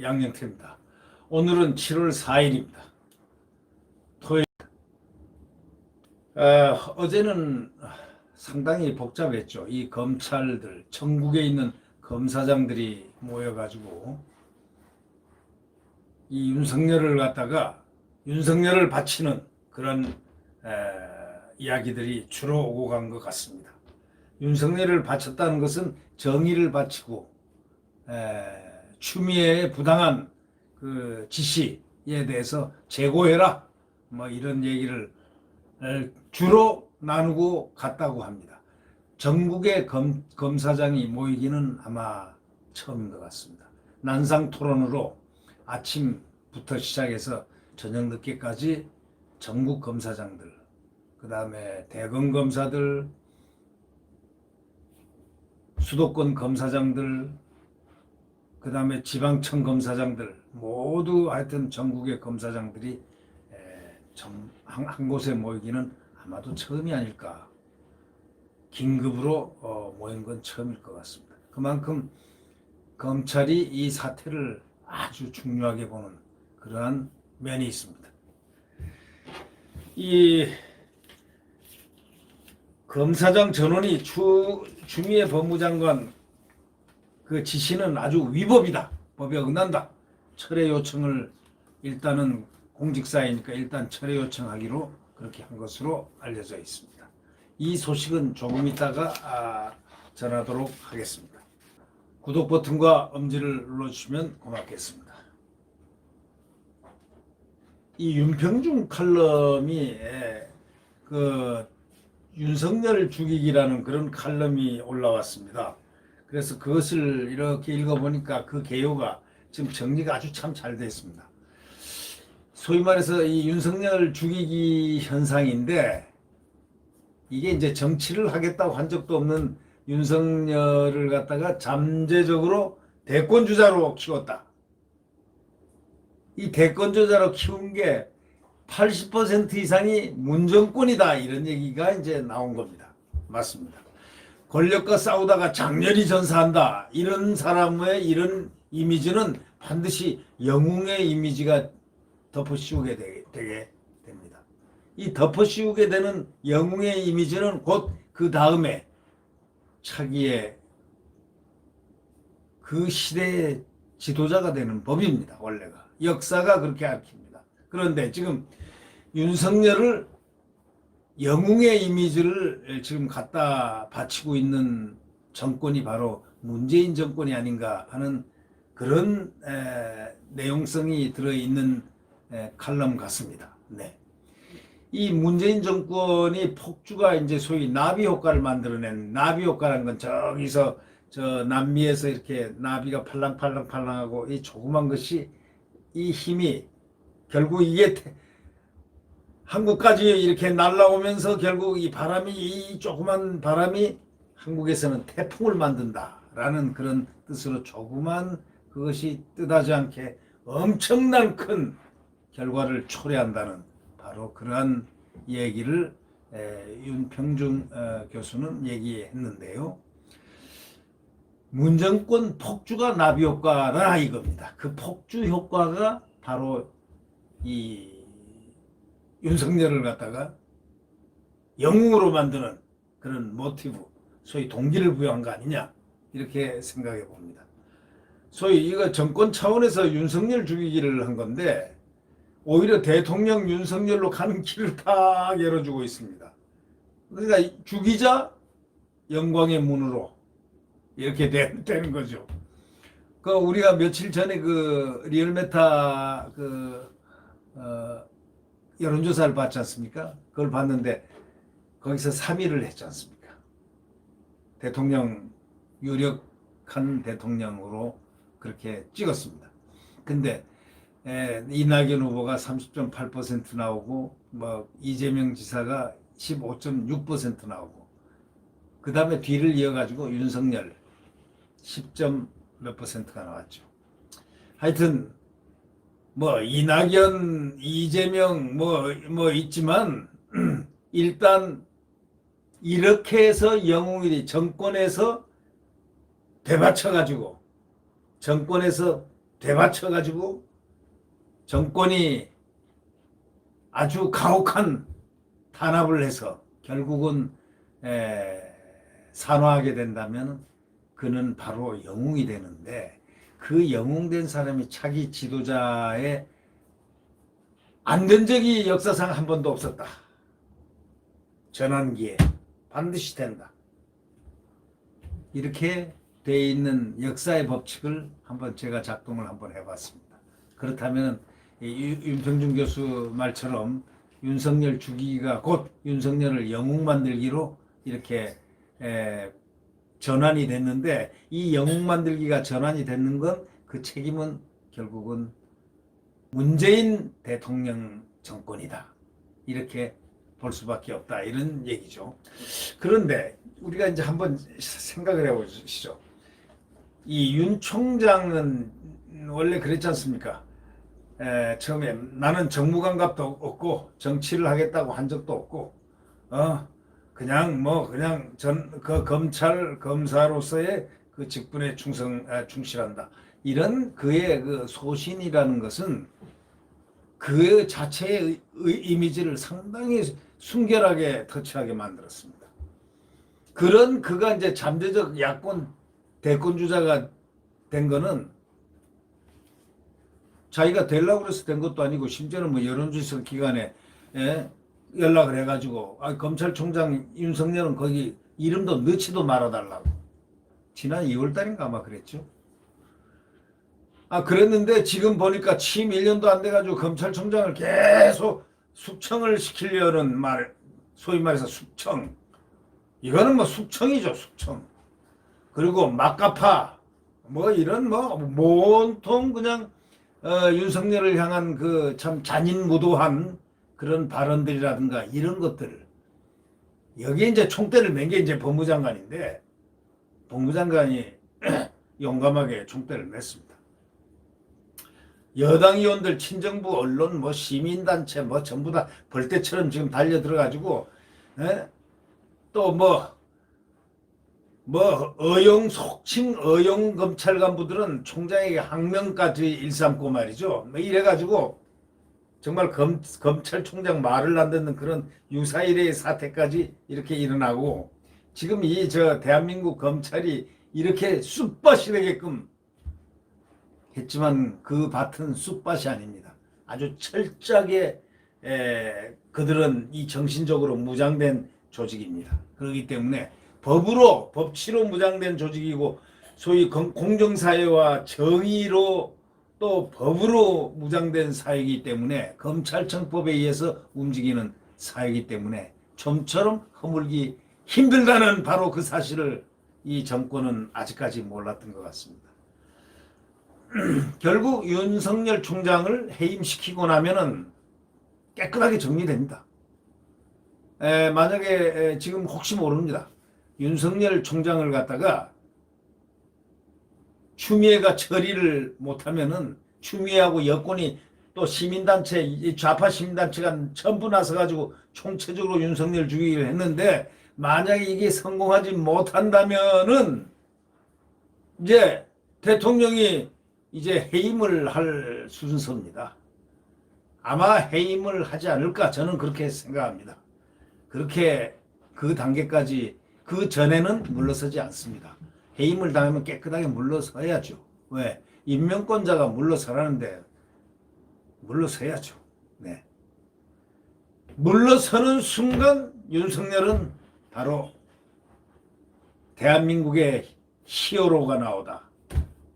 양영태입니다. 오늘은 7월 4일입니다. 토요일. 어제는 상당히 복잡했죠. 이 검찰들, 전국에 있는 검사장들이 모여가지고 이 윤석열을 갖다가 윤석열을 바치는 그런 이야기들이 주로 오고 간 것 같습니다. 윤석열을 바쳤다는 것은 정의를 바치고 추미애의 부당한 그 지시에 대해서 재고해라, 뭐 이런 얘기를 주로 나누고 갔다고 합니다. 전국의 검사장이 모이기는 아마 처음인 것 같습니다. 난상 토론으로 아침부터 시작해서 저녁 늦게까지 전국 검사장들, 그 다음에 대검 검사들, 수도권 검사장들, 그 다음에 지방청 검사장들, 모두 하여튼 전국의 검사장들이 한 곳에 모이기는 아마도 처음이 아닐까. 긴급으로 모인 건 처음일 것 같습니다. 그만큼 검찰이 이 사태를 아주 중요하게 보는 그러한 면이 있습니다. 이 검사장 전원이 추미애 법무장관 그 지시는 아주 위법이다, 법에 어긋난다, 철회 요청을 일단은 공직사회니까 일단 철회 요청하기로 그렇게 한 것으로 알려져 있습니다. 이 소식은 조금 있다가 전하도록 하겠습니다. 구독 버튼과 엄지를 눌러주시면 고맙겠습니다. 이 윤평중 칼럼이 그 윤석열 죽이기라는 그런 칼럼이 올라왔습니다. 그래서 그것을 이렇게 읽어보니까 그 개요가 지금 정리가 아주 참 잘 됐습니다. 소위 말해서 이 윤석열 죽이기 현상인데, 이게 이제 정치를 하겠다고 한 적도 없는 윤석열을 갖다가 잠재적으로 대권주자로 키웠다. 이 대권주자로 키운 게 80% 이상이 문정권이다, 이런 얘기가 이제 나온 겁니다. 맞습니다. 권력과 싸우다가 장렬히 전사한다, 이런 사람의 이런 이미지는 반드시 영웅의 이미지가 덮어씌우게 되게 됩니다. 이 덮어씌우게 되는 영웅의 이미지는 곧 그 다음에 차기의 그 시대의 지도자가 되는 법입니다. 원래가 역사가 그렇게 밝힙니다. 그런데 지금 윤석열을 영웅의 이미지를 지금 갖다 바치고 있는 정권이 바로 문재인 정권이 아닌가 하는 그런 내용성이 들어있는 칼럼 같습니다. 네. 이 문재인 정권이 폭주가 이제 소위 나비 효과를 만들어낸, 나비 효과라는 건 저기서 저 남미에서 이렇게 나비가 팔랑팔랑팔랑하고 이 조그만 것이 이 힘이 결국 이게 한국까지 이렇게 날아오면서 결국 이 바람이, 이 조그만 바람이 한국에서는 태풍을 만든다라는 그런 뜻으로 조그만 그것이 뜻하지 않게 엄청난 큰 결과를 초래한다는 바로 그러한 얘기를 윤평중 교수는 얘기했는데요. 문정권 폭주가 나비 효과라 이겁니다. 그 폭주 효과가 바로 이 윤석열을 갖다가 영웅으로 만드는 그런 모티브, 소위 동기를 부여한 거 아니냐, 이렇게 생각해 봅니다. 소위 이거 정권 차원에서 윤석열 죽이기를 한 건데 오히려 대통령 윤석열로 가는 길을 딱 열어주고 있습니다. 그러니까 죽이자 영광의 문으로 이렇게 되는 거죠. 그 우리가 며칠 전에 그 리얼메타 여론조사를 봤지 않습니까? 그걸 봤는데 거기서 3위를 했지 않습니까? 대통령, 유력한 대통령으로 그렇게 찍었습니다. 근데 이낙연 후보가 30.8% 나오고, 뭐 이재명 지사가 15.6% 나오고, 그 다음에 뒤를 이어가지고 윤석열 10점 몇 %가 나왔죠. 하여튼 뭐 이낙연, 이재명 뭐 있지만 일단 이렇게 해서 영웅이 정권에서 되받쳐가지고 정권에서 되받쳐 가지고 정권이 아주 가혹한 탄압을 해서 결국은 산화하게 된다면 그는 바로 영웅이 되는데, 그 영웅된 사람이 차기 지도자에 안 된 적이 역사상 한 번도 없었다. 전환기에 반드시 된다. 이렇게 돼 있는 역사의 법칙을 한번 제가 작동을 한번 해봤습니다. 그렇다면 윤평준 교수 말처럼 윤석열 죽이기가 곧 윤석열을 영웅 만들기로 이렇게 전환이 됐는데, 이 영웅 만들기가 전환이 됐는 건 그 책임은 결국은 문재인 대통령 정권이다. 이렇게 볼 수밖에 없다. 이런 얘기죠. 그런데 우리가 이제 한번 생각을 해보시죠. 이 윤 총장은 원래 그랬지 않습니까? 처음에 나는 정무감각도 없고 정치를 하겠다고 한 적도 없고, 그냥 그 검찰 검사로서의 그 직분에 충실한다. 이런 그의 그 소신이라는 것은 그 자체의 이미지를 상당히 순결하게 터치하게 만들었습니다. 그런 그가 이제 잠재적 야권 대권 주자가 된 거는 자기가 되려고 그래서 된 것도 아니고, 심지어는 뭐 여론조사 기관에 연락을 해가지고 검찰총장 윤석열은 거기 이름도 넣지도 말아달라고. 지난 2월달인가 아마 그랬죠. 그랬는데 지금 보니까 취임 1년도 안 돼가지고 검찰총장을 계속 숙청을 시키려는 말, 소위 말해서 숙청. 이거는 뭐 숙청이죠, 숙청. 그리고 막가파, 뭐 이런 뭐 온통 그냥 윤석열을 향한 그 참 잔인무도한 그런 발언들이라든가 이런 것들을, 여기에 이제 총대를 맨 게 이제 법무장관인데, 법무장관이 용감하게 총대를 맸습니다. 여당 의원들, 친정부, 언론, 뭐 시민단체, 뭐 전부 다 벌떼처럼 지금 달려 들어가지고, 또 속칭 어용 검찰 간부들은 총장에게 항명까지 일삼고 말이죠. 뭐 이래가지고 정말 검찰총장 말을 안 듣는 그런 유사일의 사태까지 이렇게 일어나고, 지금 대한민국 검찰이 이렇게 쑥밭이 되게끔 했지만 그 밭은 쑥밭이 아닙니다. 아주 철저하게 그들은 이 정신적으로 무장된 조직입니다. 그렇기 때문에 법치로 무장된 조직이고, 소위 공정사회와 정의로 또 법으로 무장된 사회이기 때문에, 검찰청법에 의해서 움직이는 사회이기 때문에 좀처럼 허물기 힘들다는 바로 그 사실을 이 정권은 아직까지 몰랐던 것 같습니다. 결국 윤석열 총장을 해임시키고 나면은 깨끗하게 정리됩니다. 만약에 지금 혹시 모릅니다. 윤석열 총장을 갖다가 추미애가 처리를 못하면은, 추미애하고 여권이 또 시민단체, 좌파 시민단체가 전부 나서가지고 총체적으로 윤석열 죽이기를 했는데, 만약에 이게 성공하지 못한다면은 이제 대통령이 이제 해임을 할 순서입니다. 아마 해임을 하지 않을까, 저는 그렇게 생각합니다. 그렇게 그 단계까지, 그 전에는 물러서지 않습니다. 해임을 당하면 깨끗하게 물러서야죠. 왜? 임명권자가 물러서라는데 물러서야죠. 네. 물러서는 순간 윤석열은 바로 대한민국의 히어로가 나오다.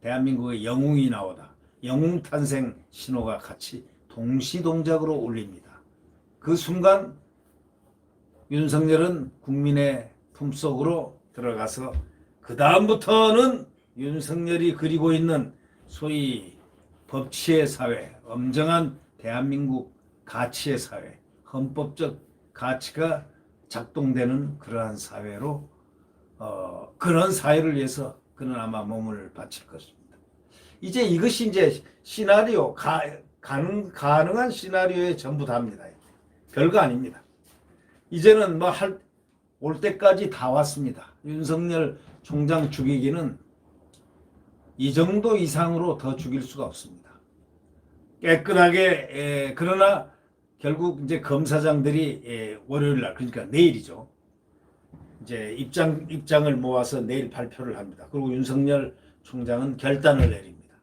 대한민국의 영웅이 나오다. 영웅 탄생 신호가 같이 동시동작으로 울립니다. 그 순간 윤석열은 국민의 품속으로 들어가서 그 다음부터는 윤석열이 그리고 있는 소위 법치의 사회, 엄정한 대한민국 가치의 사회, 헌법적 가치가 작동되는 그러한 사회로, 그런 사회를 위해서 그는 아마 몸을 바칠 것입니다. 이제 이것이 이제 시나리오, 가능한 시나리오의 전부 다입니다. 별거 아닙니다. 이제는 올 때까지 다 왔습니다. 윤석열 총장 죽이기는 이 정도 이상으로 더 죽일 수가 없습니다. 깨끗하게 그러나 결국 이제 검사장들이 월요일 날 그러니까 내일이죠. 이제 입장을 모아서 내일 발표를 합니다. 그리고 윤석열 총장은 결단을 내립니다.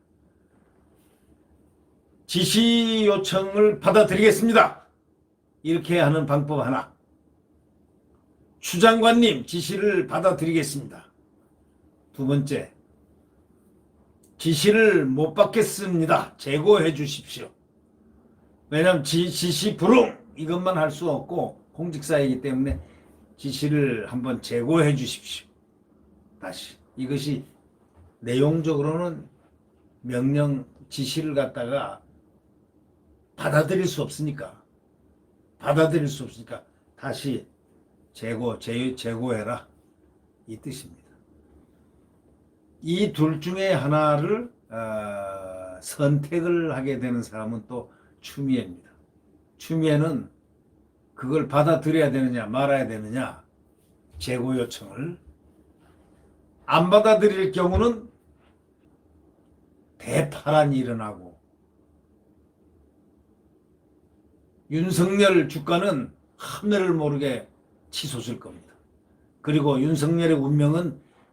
지시 요청을 받아들이겠습니다. 이렇게 하는 방법 하나. 추 장관님 지시를 받아들이겠습니다. 두 번째, 지시를 못 받겠습니다. 재고해 주십시오. 왜냐하면 지시 불응 이것만 할 수 없고 공직사이기 때문에 지시를 한번 재고해 주십시오. 다시 이것이 내용적으로는 명령 지시를 갖다가 받아들일 수 없으니까 다시 재고해라 이 뜻입니다. 이 둘 중에 하나를 선택을 하게 되는 사람은 또 추미애입니다. 추미애는 그걸 받아들여야 되느냐 말아야 되느냐 재고 요청을 안 받아들일 경우는 대파란이 일어나고 윤석열 주가는 하늘을 모르게 치솟을 겁니다. 그리고 윤석열의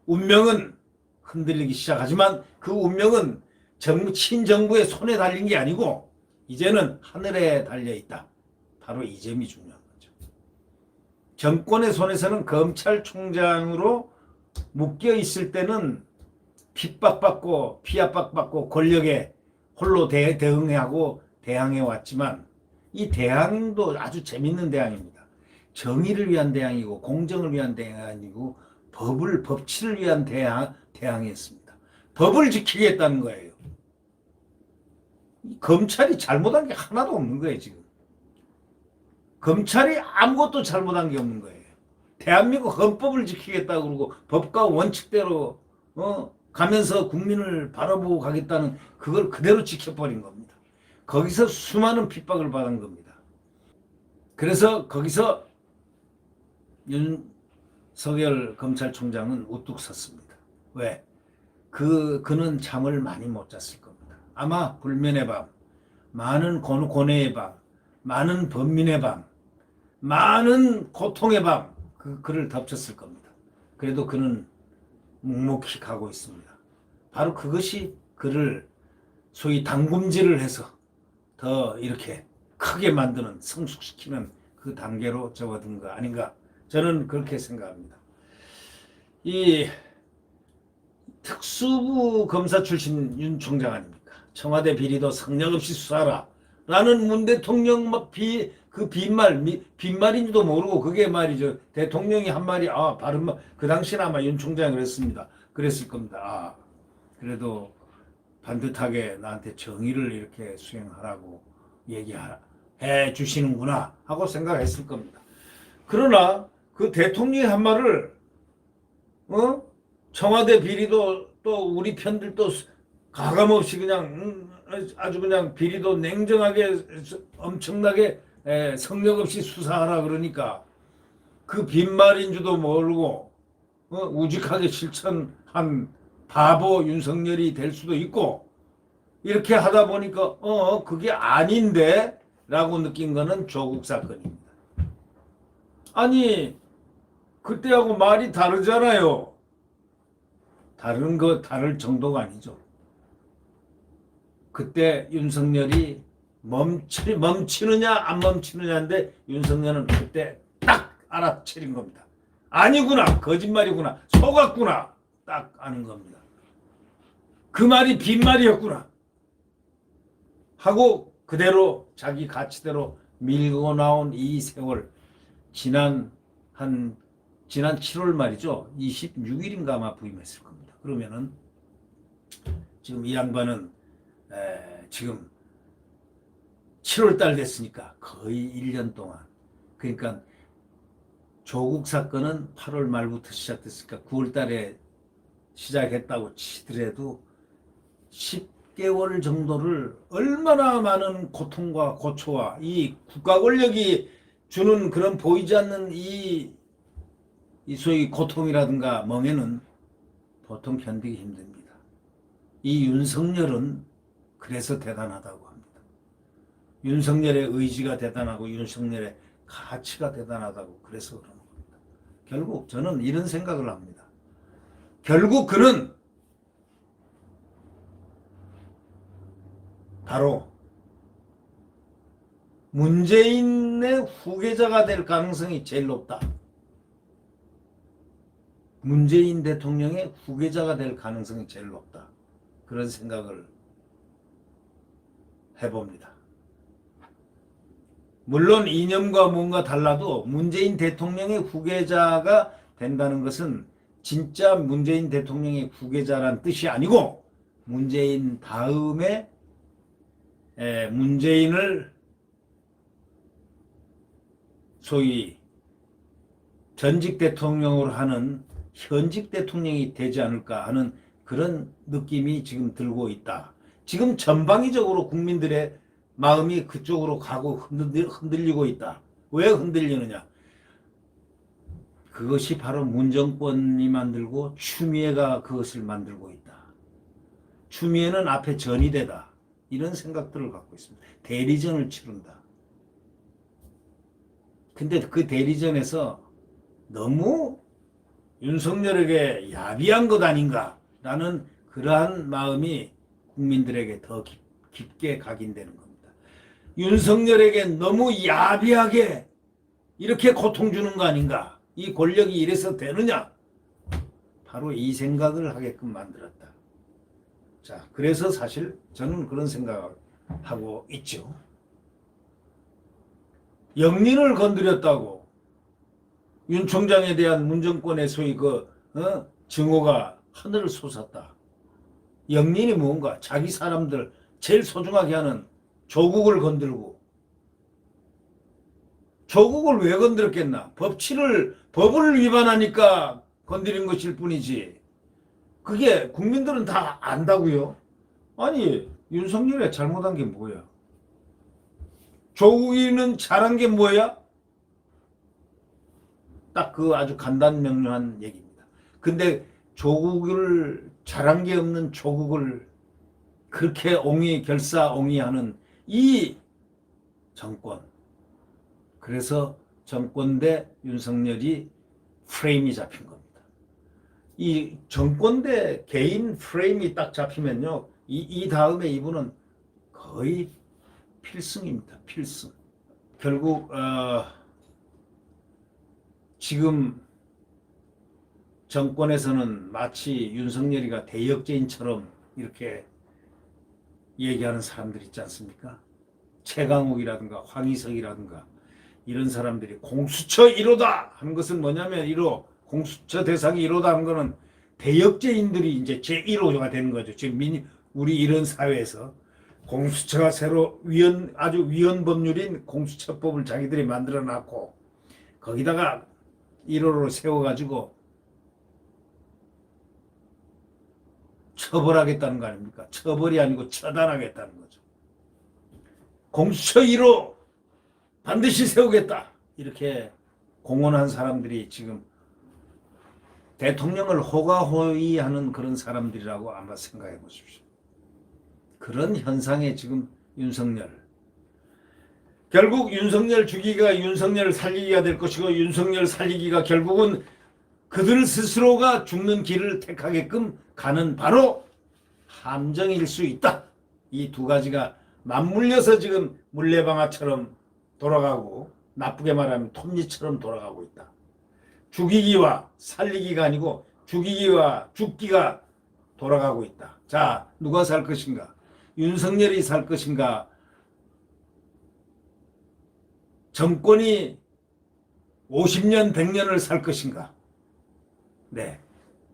운명은 흔들리기 시작하지만 그 운명은 친정부의 손에 달린 게 아니고 이제는 하늘에 달려있다. 바로 이 점이 중요한 거죠. 정권의 손에서는 검찰총장으로 묶여 있을 때는 핍박받고 피압박받고 권력에 홀로 대응하고 대항해 왔지만 이 대항도 아주 재밌는 대항입니다. 정의를 위한 대항이고 공정을 위한 대항이고 법치를 위한 대항이었습니다. 법을 지키겠다는 거예요. 검찰이 잘못한 게 하나도 없는 거예요. 지금 검찰이 아무것도 잘못한 게 없는 거예요. 대한민국 헌법을 지키겠다고 그러고 법과 원칙대로 가면서 국민을 바라보고 가겠다는 그걸 그대로 지켜버린 겁니다. 거기서 수많은 핍박을 받은 겁니다. 그래서 거기서 윤석열 검찰총장은 우뚝 섰습니다. 왜? 그는 잠을 많이 못 잤을 겁니다. 아마 불면의 밤, 많은 고뇌의 밤, 많은 번민의 밤, 많은 고통의 밤, 그를 덮쳤을 겁니다. 그래도 그는 묵묵히 가고 있습니다. 바로 그것이 그를 소위 당금질을 해서 더 이렇게 크게 만드는 성숙시키는 그 단계로 접어든 거 아닌가 저는 그렇게 생각합니다. 이 특수부 검사 출신 윤 총장 아닙니까? 청와대 비리도 성역 없이 수사하라 라는 문 대통령 그 빈말인지도 모르고 그게 말이죠. 대통령이 한 말이 바른 말, 그 당시는 아마 윤 총장이 그랬을 겁니다. 그래도 반듯하게 나한테 정의를 이렇게 수행하라고 얘기해 주시는구나 하고 생각했을 겁니다. 그러나 그 대통령이 한 말을 청와대 비리도 또 우리 편들도 가감없이 그냥 아주 그냥 비리도 냉정하게 엄청나게 성역 없이 수사하라 그러니까 그 빈말인 줄도 모르고 우직하게 실천한 바보 윤석열이 될 수도 있고 이렇게 하다 보니까 그게 아닌데 라고 느낀 거는 조국 사건입니다. 아니 그때하고 말이 다르잖아요. 다를 정도가 아니죠. 그때 윤석열이 멈추느냐 안 멈추느냐인데 윤석열은 그때 딱 알아채린 겁니다. 아니구나, 거짓말이구나, 속았구나 딱 아는 겁니다. 그 말이 빈말이었구나 하고 그대로 자기 가치대로 밀고 나온 이 세월 지난 7월 말이죠. 26일인가 아마 부임했을 겁니다. 그러면은 지금 이 양반은 지금 7월 달 됐으니까 거의 1년 동안 그러니까 조국 사건은 8월 말부터 시작됐으니까 9월 달에 시작했다고 치더라도 10개월 정도를 얼마나 많은 고통과 고초와 이 국가 권력이 주는 그런 보이지 않는 이 소위 고통이라든가 멍에는 보통 견디기 힘듭니다. 이 윤석열은 그래서 대단하다고 합니다. 윤석열의 의지가 대단하고 윤석열의 가치가 대단하다고 그래서 그러는 겁니다. 결국 저는 이런 생각을 합니다. 결국 그는 바로 문재인의 후계자가 될 가능성이 제일 높다. 문재인 대통령의 후계자가 될 가능성이 제일 높다. 그런 생각을 해봅니다. 물론 이념과 뭔가 달라도 문재인 대통령의 후계자가 된다는 것은 진짜 문재인 대통령의 후계자란 뜻이 아니고 문재인 다음에 문재인을 소위 전직 대통령으로 하는 현직 대통령이 되지 않을까 하는 그런 느낌이 지금 들고 있다. 지금 전방위적으로 국민들의 마음이 그쪽으로 가고 흔들리고 있다. 왜 흔들리느냐? 그것이 바로 문정권이 만들고 추미애가 그것을 만들고 있다. 추미애는 앞에 전이되다. 이런 생각들을 갖고 있습니다. 대리전을 치른다. 근데 그 대리전에서 너무 윤석열에게 야비한 것 아닌가 라는 그러한 마음이 국민들에게 더 깊게 각인되는 겁니다. 윤석열에게 너무 야비하게 이렇게 고통 주는 거 아닌가? 이 권력이 이래서 되느냐? 바로 이 생각을 하게끔 만들었다. 자, 그래서 사실 저는 그런 생각을 하고 있죠. 영린을 건드렸다고 윤 총장에 대한 문정권의 소위 증오가 하늘을 솟았다. 영린이 뭔가 자기 사람들 제일 소중하게 하는 조국을 건들고, 조국을 왜 건드렸겠나? 법을 위반하니까 건드린 것일 뿐이지. 그게 국민들은 다 안다고요? 아니, 윤석열이 잘못한 게 뭐야? 조국이는 잘한 게 뭐야? 딱 그 아주 간단명료한 얘기입니다. 근데 조국을 잘한 게 없는 조국을 그렇게 결사옹위하는 이 정권. 그래서 정권 대 윤석열이 프레임이 잡힌 겁니다. 이 정권 대 개인 프레임이 딱 잡히면요. 이 다음에 이분은 거의 필승입니다. 필승. 결국 지금 정권에서는 마치 윤석열이가 대역죄인처럼 이렇게 얘기하는 사람들 있지 않습니까? 최강욱이라든가 황희석이라든가 이런 사람들이 공수처 1호다 하는 것은 뭐냐면 1호, 공수처 대상이 1호다 하는 것은 대역죄인들이 이제 제1호가 되는 거죠. 지금 우리 이런 사회에서 공수처가 새로 아주 위헌 법률인 공수처법을 자기들이 만들어 놨고 거기다가 1호로 세워가지고 처벌하겠다는 거 아닙니까? 처벌이 아니고 처단하겠다는 거죠. 공수처 1호 반드시 세우겠다. 이렇게 공언한 사람들이 지금 대통령을 호가호위하는 그런 사람들이라고 아마 생각해 보십시오. 그런 현상에 지금 윤석열. 결국 윤석열 죽이기가 윤석열 살리기가 될 것이고 윤석열 살리기가 결국은 그들 스스로가 죽는 길을 택하게끔 가는 바로 함정일 수 있다. 이 두 가지가 맞물려서 지금 물레방아처럼 돌아가고 나쁘게 말하면 톱니처럼 돌아가고 있다. 죽이기와 살리기가 아니고 죽이기와 죽기가 돌아가고 있다. 자, 누가 살 것인가? 윤석열이 살 것인가? 정권이 50년, 100년을 살 것인가? 네,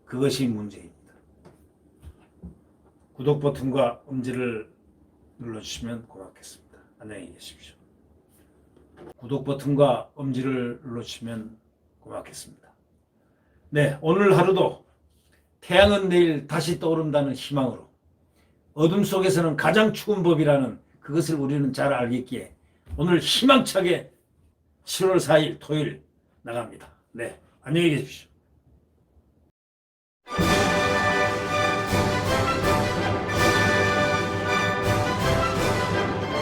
그것이 문제입니다. 구독 버튼과 엄지를 눌러주시면 고맙겠습니다. 안녕히 계십시오. 구독 버튼과 엄지를 눌러주시면 고맙겠습니다. 네, 오늘 하루도 태양은 내일 다시 떠오른다는 희망으로 어둠 속에서는 가장 추운 법이라는 그것을 우리는 잘 알겠기에 오늘 희망차게 7월 4일 토요일 나갑니다. 네, 안녕히 계십시오.